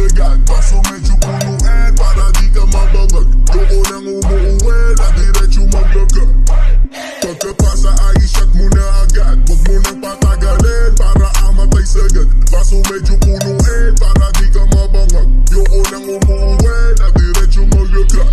sagad, baso medyo punuin para di ka mabangag. Yoko nang umuuwi na diretso maglagad. Pagkapasa ay shot mo na agad, wag mo nang patagalin para amatay sagad. Baso medyo punuin para di ka mabangag. Yoko nang umuuwi na diretso maglagad.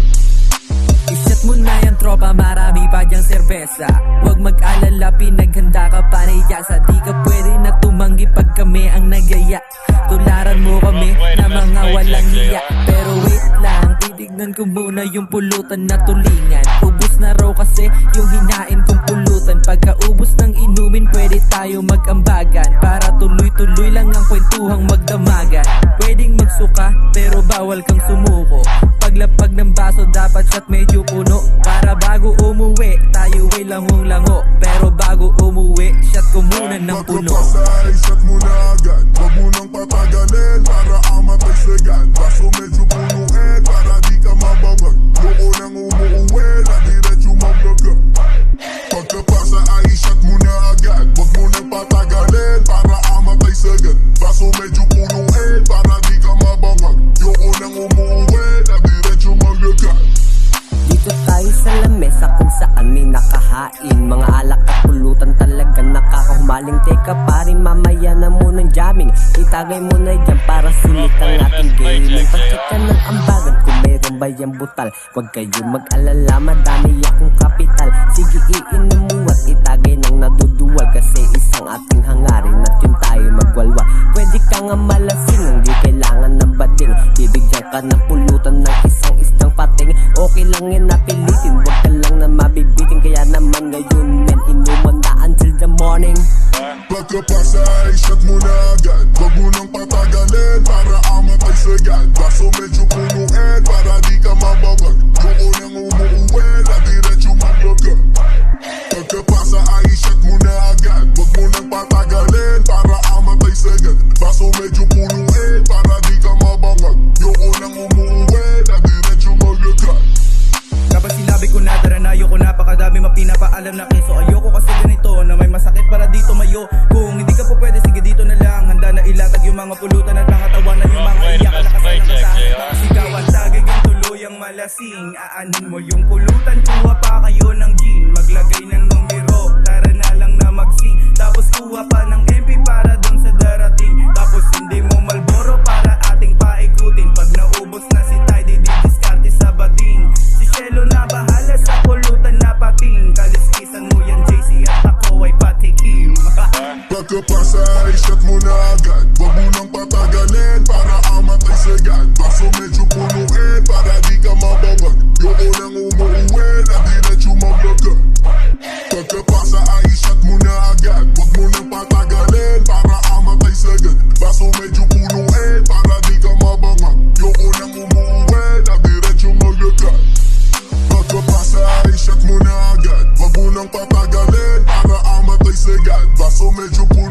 Iset mo na yan tropa, marami pa dyang serbesa. Huwag mag-alala, pinaghanda ka pa ni Yasa. Di ka pwede na tumanggi pag kami ang nagaya. Tularan mo kami na mga walang hiya. Pero wait lang, titignan ko muna yung pulutan na tulingan. Ubus na raw kasi yung hinain kong pulutan. Pagkaubos ng inumin, pwede tayo mag-ambagan. Para tuloy-tuloy lang ang kwentuhang magdamagan. Pwedeng magsuka, pero bawal kang sumuko. Paglapag ng baso, dapat shot medyo puno. Para bago umuwi, tayo ay langong-lango. Pero bago umuwi, shot ko muna ng puno. Pagkapasa ay shot mo na agad, wag mo nang patagalin para amatay sagad. Baso medyo punuin para di ka mabangag. Yoko nang umuuwi na diretso maglagad. Pagkapasa ay shot mo na agad, wag mo nang patagalin para amatay sagad. Baso medyo punuin para di ka mabangag. Yoko nang umuuwi na diretso maglagad. Dito tayo sa lamesa kung saan may nakahain. Mga alak at pulutan talaga nakakahumaling. Teka paring mamaya na munang jamming. Itagay mo na dyan para sulit ang ating gaming. Pakit ka ng ambagan kung meron ba yung butal. Huwag kayo mag-alala, madami akong kapital. Sige iinom mo at itagay ng naduduwal. Kasi isang ating hangarin at yun tayo magwalwa. Pwede ka nga malasing, hindi kailangan ng bading. Bibigyan ka ng pulutan ng isang istang pating. Okay lang yan napilitin, huwag ka lang na mabibitin. Kaya naman ngayon men, inuman na until the morning. Pagkapasa ay shot mo na agad, wag mo nang patagalin para amatay sagad. Baso medyo punuin para di ka mabangag. Yoko nang umuuwi na diretso maglagad. Pagkapasa ay shot mo na agad, wag mo nang patagalin para amatay sagad. Baso medyo punuin para di ka mabangag. Yoko nang umuuwi na diretso maglagad. Kapag sinabi ko na tara na, ayoko napakadami mapinapaalam na keso. Ayoko kasi ganito na may masakit para dito mayo. Kung hindi ka po pwede, sige dito na lang. Handa na ilatag yung mga pulutan at mga tawanan. Yung mga iyakan na kasal ng kasahan. Sigawan, tagay yung tuloy ang malasing. Aanin mo yung pulutan, kuha pa kayo ng gin. Maglagay ng numero, tara na lang na mag-sing. Tapos kuha pa ng MP para dun sa darating. Tapos hindi mo Malboro para ating paikutin. Pag naubos na si Tide, di-discarte sa bading. Si Shelo na bahala sa pulutan na pating. Kaliskisan mo yan JC at ako ay patikim. Pagkapasa ay shot mo na agad, wag mo nang patagalin para amatay sagad. Baso medyo punuin para di ka mabangag. Yoko nang umuuwi na diretso maglagad. Pagkapasa ay shot mo na agad, wag mo nang patagalin para amatay sagad. Baso medyo punuin para di ka mabangag. Yoko nang umuuwi na diretso maglagad. Pagkapasa ay shot mo na agad, wag mo nang patagalin para amatay sagad. Baso medyo punuin